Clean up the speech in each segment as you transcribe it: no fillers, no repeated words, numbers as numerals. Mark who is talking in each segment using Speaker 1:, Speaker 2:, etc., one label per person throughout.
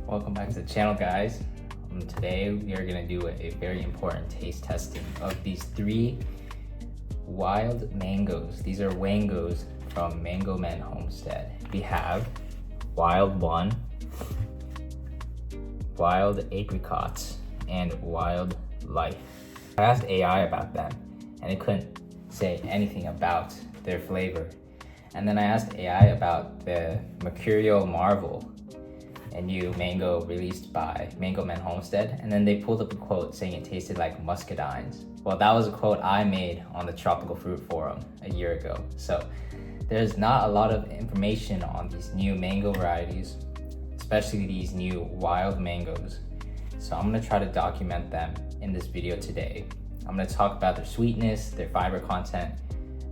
Speaker 1: Welcome back to the channel, guys. Today we are going to do a very important taste testing of these 3 wild mangoes. These are wangos from Mango Men Homestead. We have wild 1, wild apricots, and wild lyfe. I asked AI about them and it couldn't say anything about their flavor. And then I asked AI about the Mercurial Marvel, a new mango released by Mango Men Homestead, and then they pulled up a quote saying it tasted like muscadines. Well, that was a quote I made on the Tropical Fruit Forum a year ago. So there's not a lot of information on these new mango varieties, especially these new wild mangoes. So I'm gonna try to document them in this video today. I'm gonna talk about their sweetness, their fiber content,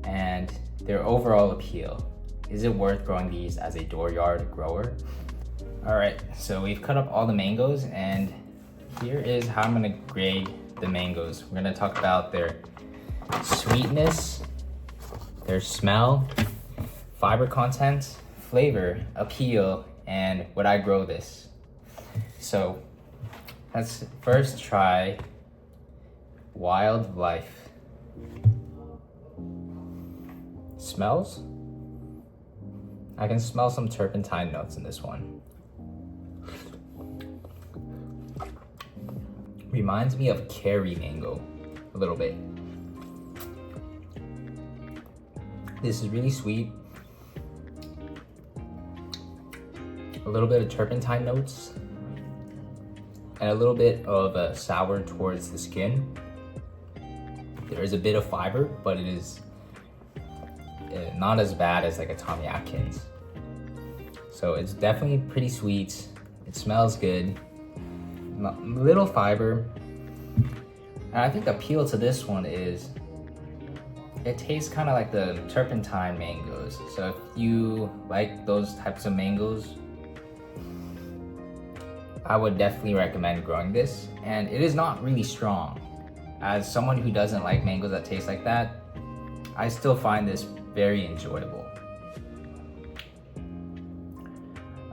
Speaker 1: and their overall appeal. Is it worth growing these as a dooryard grower? All right, so we've cut up all the mangoes, and here is how I'm gonna grade the mangoes. We're gonna talk about their sweetness, their smell, fiber content, flavor, appeal, and would I grow this? So let's first try wild lyfe. Smells? I can smell some turpentine notes in this one. Reminds me of cherry mango a little bit. This is really sweet. A little bit of turpentine notes and a little bit of a sour towards the skin. There is a bit of fiber, but it is not as bad as like a Tommy Atkins. So it's definitely pretty sweet. It smells good. Little fiber. And I think the appeal to this one is it tastes kind of like the turpentine mangoes. So if you like those types of mangoes, I would definitely recommend growing this. And it is not really strong. As someone who doesn't like mangoes that taste like that, I still find this very enjoyable.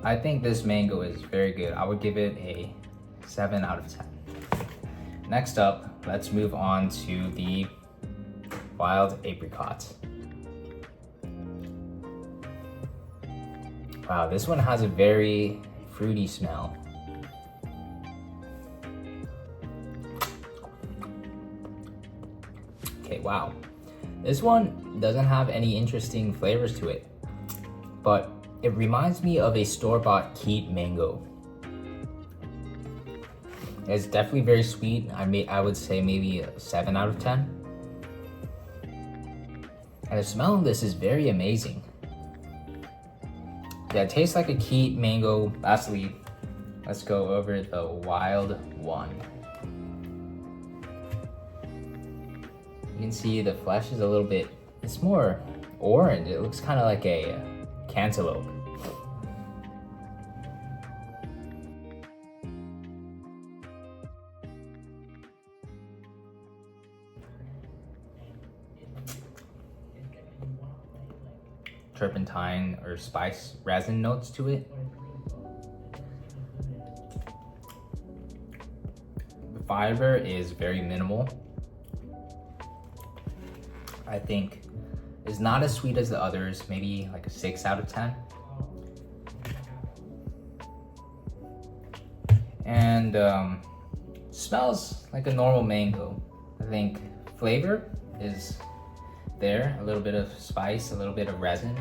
Speaker 1: I think this mango is very good. I would give it a 7 out of 10. Next up, let's move on to the wild apricot. Wow, this one has a very fruity smell. Okay, wow. This one doesn't have any interesting flavors to it, but it reminds me of a store-bought Keat mango. It's definitely very sweet. I would say maybe a 7 out of 10. And the smell of this is very amazing. Yeah, it tastes like a Keat mango. Lastly, let's go over the wild 1. You can see the flesh is a little bit, it's more orange. It looks kind of like a cantaloupe. Turpentine or spice resin notes to it. The fiber is very minimal. I think is not as sweet as the others, maybe like a 6 out of 10. And smells like a normal mango. I think flavor is there, a little bit of spice, a little bit of resin,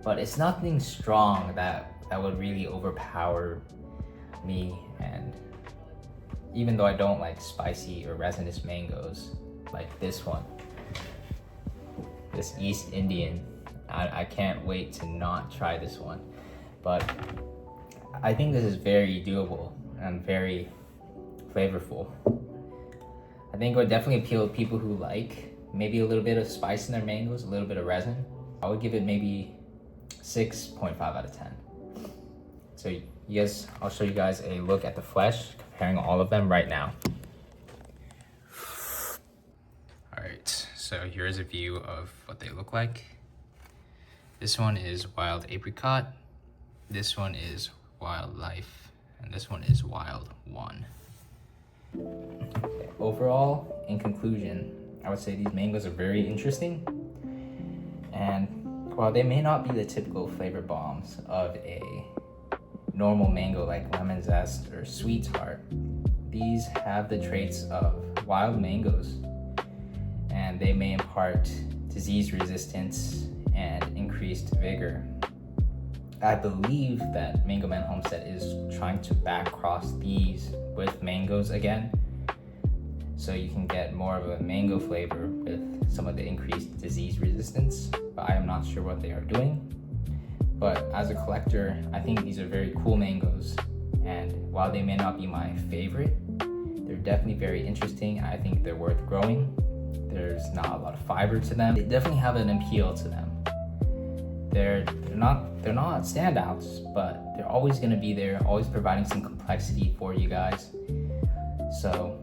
Speaker 1: but it's nothing strong that would really overpower me. And even though I don't like spicy or resinous mangoes like this one, this East Indian, I can't wait to not try this one. But I think this is very doable and very flavorful. I think it would definitely appeal to people who like maybe a little bit of spice in their mangoes, a little bit of resin. I would give it maybe 6.5 out of 10. So yes, I'll show you guys a look at the flesh, comparing all of them right now. All right, so here's a view of what they look like. This one is wild apricot. This one is wild lyfe. and this one is wild 1. Okay, overall, in conclusion, I would say these mangoes are very interesting, and while they may not be the typical flavor bombs of a normal mango like lemon zest or sweetheart, these have the traits of wild mangoes, and they may impart disease resistance and increased vigor. I believe that Mango Men Homestead is trying to back cross these with mangoes again, so you can get more of a mango flavor with some of the increased disease resistance, but I am not sure what they are doing. But as a collector, I think these are very cool mangoes, and while they may not be my favorite, they're definitely very interesting. I think they're worth growing. There's not a lot of fiber to them. They definitely have an appeal to them. They're not standouts, but they're always going to be there, always providing some complexity for you guys. So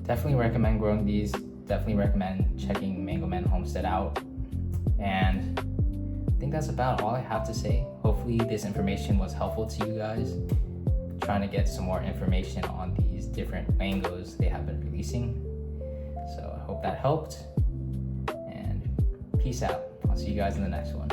Speaker 1: definitely recommend growing these. Definitely recommend checking Mango Men Homestead out. And I think that's about all I have to say. Hopefully this information was helpful to you guys, trying to get some more information on these different mangoes they have been releasing. So I hope that helped, and peace out. I'll see you guys in the next one.